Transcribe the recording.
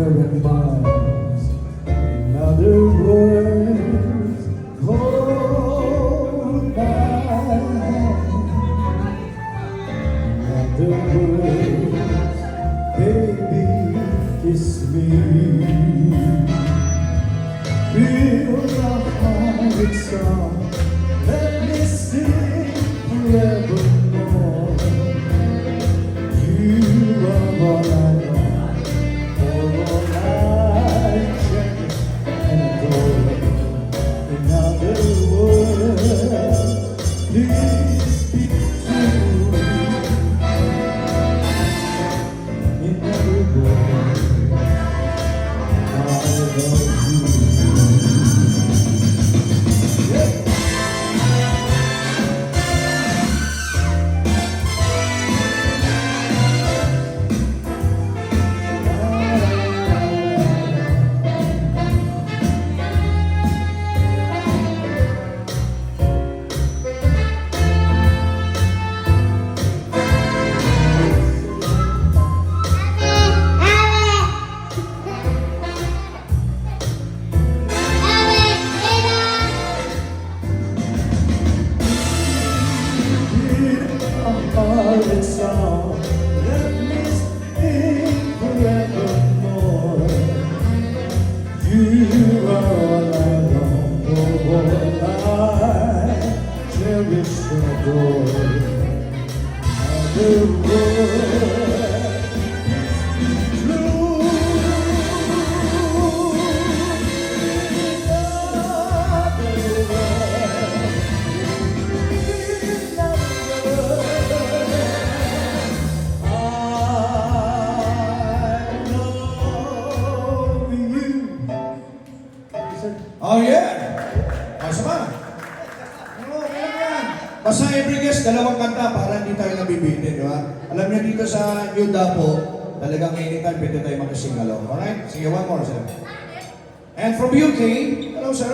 and miles. Another word, hold my hand. Another word, baby, kiss me. Feel my heart with song, let me sing forevermore. You are all I want, all I cherish and adore. In other words, please speak true. In other words, I love you. It's all, let me sing forevermore. You are all I long, all I cherish and adore. Other words is true. Oh yeah! Masama! Oo, kailangan yan. Basta every guest, dalawang kanta para hindi tayo nabibitin, di ba? Alam niyo dito sa New Dapo, talagang anytime pwede tayo makising along. Alright? Sige, one more, sir. And from UK, hello, sir.